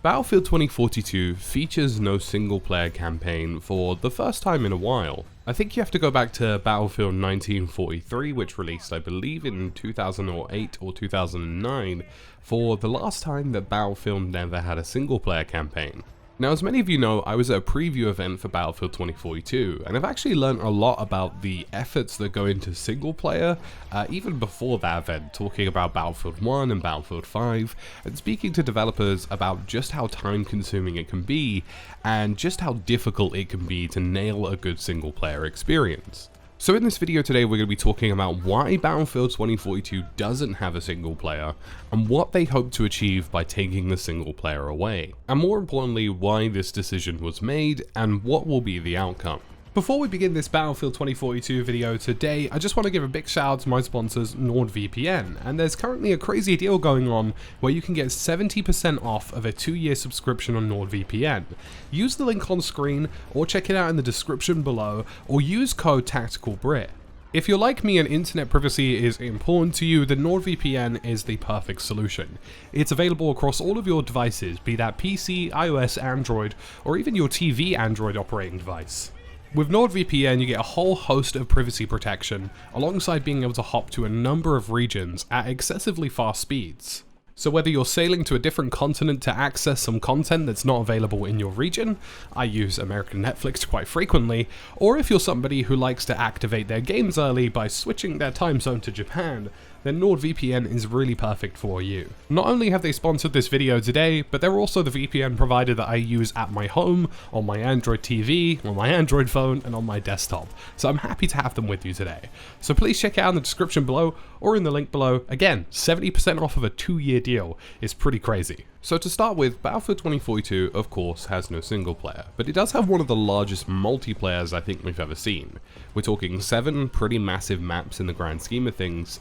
Battlefield 2042 features no single player campaign for the first time in a while. I think you have to go back to Battlefield 1943, which released I believe in 2008 or 2009, for the last time that Battlefield never had a single player campaign. Now, as many of you know, I was at a preview event for Battlefield 2042, and I've actually learned a lot about the efforts that go into single player, even before that event, talking about Battlefield 1 and Battlefield 5, and speaking to developers about just how time consuming it can be, and just how difficult it can be to nail a good single player experience. So in this video today, we're going to be talking about why Battlefield 2042 doesn't have a single player, and what they hope to achieve by taking the single player away. And more importantly, why this decision was made, and what will be the outcome. Before we begin this Battlefield 2042 video today, I just want to give a big shout out to my sponsors NordVPN, and there's currently a crazy deal going on where you can get 70% off of a 2-year subscription on NordVPN. Use the link on screen, or check it out in the description below, or use code TheTacticalBrit. If you're like me and internet privacy is important to you, then NordVPN is the perfect solution. It's available across all of your devices, be that PC, iOS, Android, or even your TV Android operating device. With NordVPN, you get a whole host of privacy protection, alongside being able to hop to a number of regions at excessively fast speeds. So whether you're sailing to a different continent to access some content that's not available in your region, I use American Netflix quite frequently, or if you're somebody who likes to activate their games early by switching their time zone to Japan, then NordVPN is really perfect for you. Not only have they sponsored this video today, but they're also the VPN provider that I use at my home, on my Android TV, on my Android phone, and on my desktop. So I'm happy to have them with you today. So please check it out in the description below, or in the link below. Again, 70% off of a 2-year deal is pretty crazy. So to start with, Battlefield 2042 of course has no single player, but it does have one of the largest multiplayers I think we've ever seen. We're talking 7 pretty massive maps in the grand scheme of things,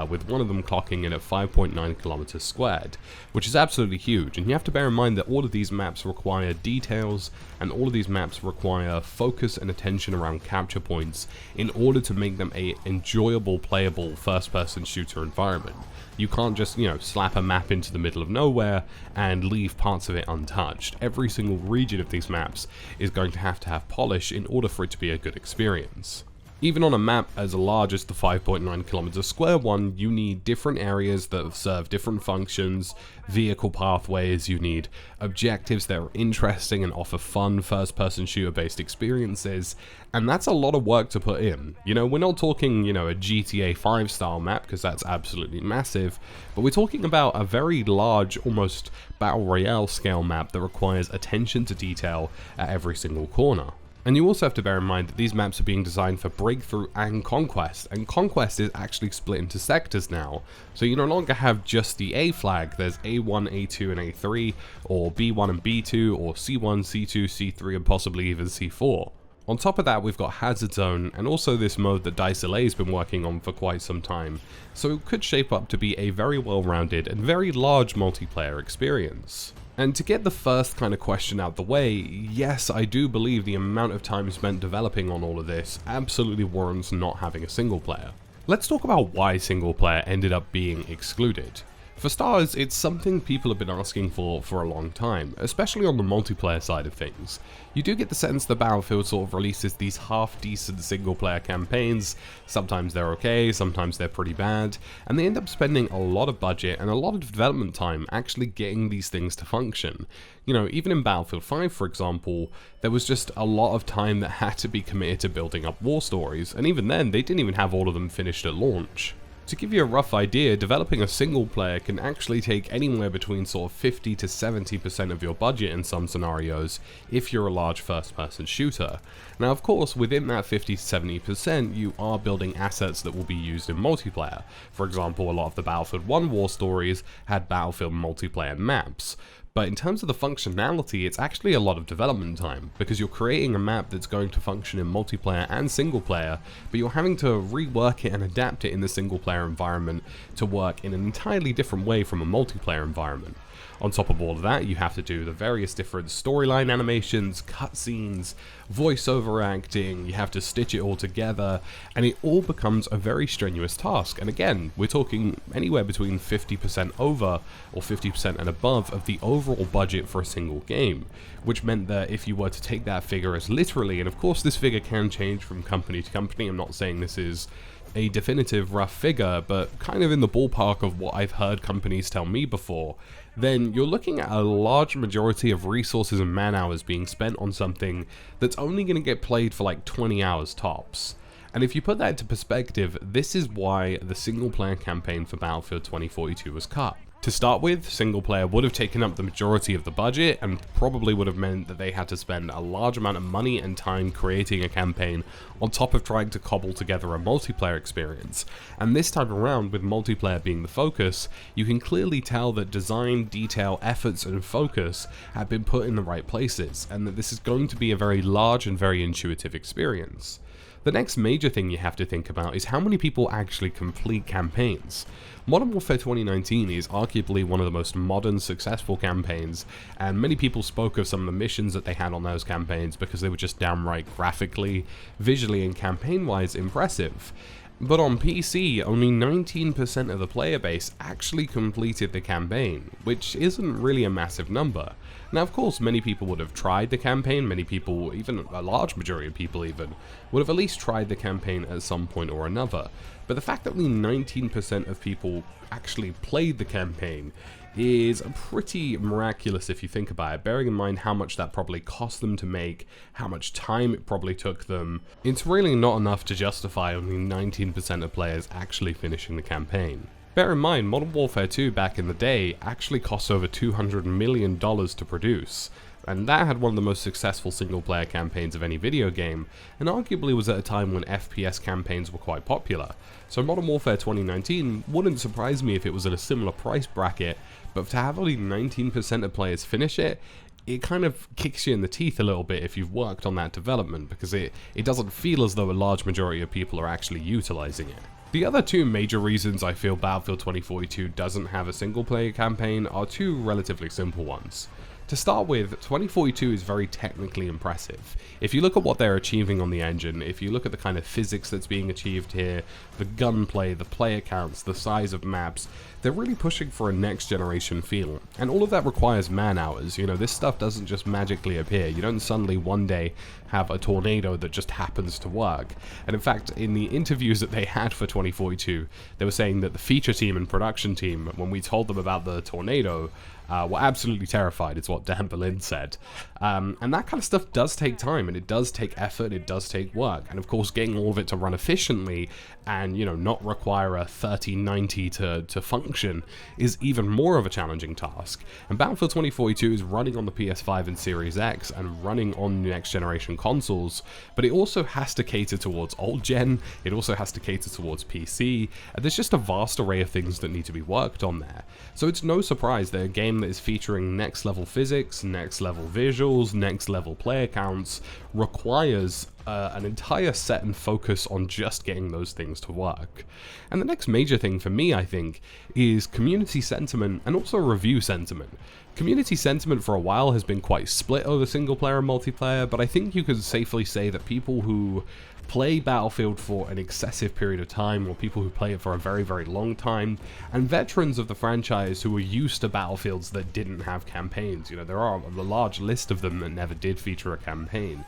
with one of them clocking in at 5.9 kilometers squared, which is absolutely huge, and you have to bear in mind that all of these maps require details, and all of these maps require focus and attention around capture points in order to make them an enjoyable, playable first-person shooter environment. You can't just, slap a map into the middle of nowhere and leave parts of it untouched. Every single region of these maps is going to have polish in order for it to be a good experience. Even on a map as large as the 5.9 kilometers square one, you need different areas that serve different functions, vehicle pathways, you need objectives that are interesting and offer fun first-person shooter-based experiences, and that's a lot of work to put in. We're not talking, a GTA 5 style map, because that's absolutely massive, but we're talking about a very large, almost Battle Royale scale map that requires attention to detail at every single corner. And you also have to bear in mind that these maps are being designed for Breakthrough and Conquest is actually split into sectors now. So you no longer have just the A flag, there's A1, A2, and A3, or B1 and B2, or C1, C2, C3, and possibly even C4. On top of that, we've got Hazard Zone, and also this mode that Dice LA has been working on for quite some time, so it could shape up to be a very well-rounded and very large multiplayer experience. And to get the first kind of question out the way, yes, I do believe the amount of time spent developing on all of this absolutely warrants not having a single player. Let's talk about why single player ended up being excluded. For starters, it's something people have been asking for a long time, especially on the multiplayer side of things. You do get the sense that Battlefield sort of releases these half-decent single-player campaigns. Sometimes they're okay, sometimes they're pretty bad, and they end up spending a lot of budget and a lot of development time actually getting these things to function. Even in Battlefield 5, for example, there was just a lot of time that had to be committed to building up war stories, and even then, they didn't even have all of them finished at launch. To give you a rough idea, developing a single player can actually take anywhere between sort of 50 to 70% of your budget in some scenarios if you're a large first-person shooter. Now of course, within that 50 to 70%, you are building assets that will be used in multiplayer. For example, a lot of the Battlefield 1 war stories had Battlefield multiplayer maps. But in terms of the functionality, it's actually a lot of development time, because you're creating a map that's going to function in multiplayer and single player, but you're having to rework it and adapt it in the single player environment to work in an entirely different way from a multiplayer environment. On top of all of that, you have to do the various different storyline animations, cutscenes, voiceover acting, you have to stitch it all together, and it all becomes a very strenuous task. And again, we're talking anywhere between 50% over or 50% and above of the overall overall budget for a single game, which meant that if you were to take that figure as literally, and of course this figure can change from company to company, I'm not saying this is a definitive rough figure, but kind of in the ballpark of what I've heard companies tell me before, then you're looking at a large majority of resources and man hours being spent on something that's only going to get played for like 20 hours tops. And if you put that into perspective, this is why the single player campaign for Battlefield 2042 was cut. To start with, single player would have taken up the majority of the budget and probably would have meant that they had to spend a large amount of money and time creating a campaign on top of trying to cobble together a multiplayer experience. And this time around, with multiplayer being the focus, you can clearly tell that design, detail, efforts and focus have been put in the right places, and that this is going to be a very large and very intuitive experience. The next major thing you have to think about is how many people actually complete campaigns. Modern Warfare 2019 is arguably one of the most modern, successful campaigns, and many people spoke of some of the missions that they had on those campaigns because they were just downright graphically, visually and campaign-wise impressive. But on PC, only 19% of the player base actually completed the campaign, which isn't really a massive number. Now of course many people would have tried the campaign, many people, even a large majority of people even, would have at least tried the campaign at some point or another. But the fact that only 19% of people actually played the campaign is pretty miraculous if you think about it, bearing in mind how much that probably cost them to make, how much time it probably took them. It's really not enough to justify only 19% of players actually finishing the campaign. Bear in mind, Modern Warfare 2 back in the day actually cost over $200 million to produce, and that had one of the most successful single-player campaigns of any video game, and arguably was at a time when FPS campaigns were quite popular. So Modern Warfare 2019 wouldn't surprise me if it was at a similar price bracket, but to have only 19% of players finish it, it kind of kicks you in the teeth a little bit if you've worked on that development, because it doesn't feel as though a large majority of people are actually utilizing it. The other two major reasons I feel Battlefield 2042 doesn't have a single-player campaign are two relatively simple ones. To start with, 2042 is very technically impressive. If you look at what they're achieving on the engine, if you look at the kind of physics that's being achieved here, the gunplay, the player counts, the size of maps, they're really pushing for a next generation feel. And all of that requires man hours. You know, this stuff doesn't just magically appear. You don't suddenly one day have a tornado that just happens to work. And in fact, in the interviews that they had for 2042, they were saying that the feature team and production team, when we told them about the tornado, were absolutely terrified, is what Dan Berlin said. And that kind of stuff does take time, and it does take effort, it does take work. And of course, getting all of it to run efficiently and, you know, not require a 3090 to function is even more of a challenging task. And Battlefield 2042 is running on the PS5 and Series X and running on next generation consoles, but it also has to cater towards old gen, it also has to cater towards PC, and there's just a vast array of things that need to be worked on there. So it's no surprise that a game that is featuring next level physics, next level visuals, next level player counts requires an entire set and focus on just getting those things to work. And the next major thing for me, I think, is community sentiment and also review sentiment. Community sentiment for a while has been quite split over single player and multiplayer, but I think you could safely say that people who play Battlefield for an excessive period of time, or people who play it for a very, very long time, and veterans of the franchise who were used to Battlefields that didn't have campaigns. You know, there are a large list of them that never did feature a campaign.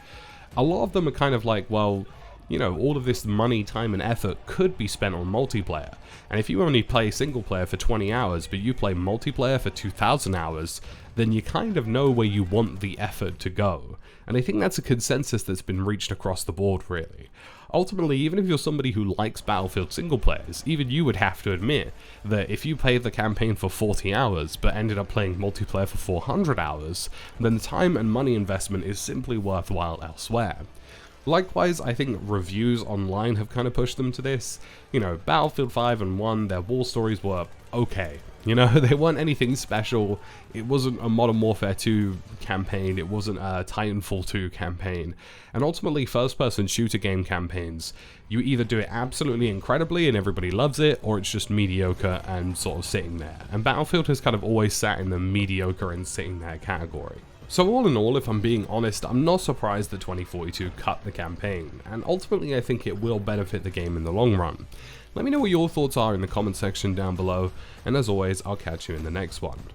A lot of them are kind of like, well, you know, all of this money, time and effort could be spent on multiplayer. And if you only play single player for 20 hours, but you play multiplayer for 2,000 hours, then you kind of know where you want the effort to go. And I think that's a consensus that's been reached across the board, really. Ultimately, even if you're somebody who likes Battlefield single players, even you would have to admit that if you played the campaign for 40 hours, but ended up playing multiplayer for 400 hours, then the time and money investment is simply worthwhile elsewhere. Likewise, I think reviews online have kind of pushed them to this. You know, Battlefield 5 and 1, their war stories were okay. You know, they weren't anything special. It wasn't a Modern Warfare 2 campaign, it wasn't a Titanfall 2 campaign. And ultimately, first-person shooter game campaigns, you either do it absolutely incredibly and everybody loves it, or it's just mediocre and sort of sitting there. And Battlefield has kind of always sat in the mediocre and sitting there category. So all in all, if I'm being honest, I'm not surprised that 2042 cut the campaign, and ultimately I think it will benefit the game in the long run. Let me know what your thoughts are in the comment section down below, and as always, I'll catch you in the next one.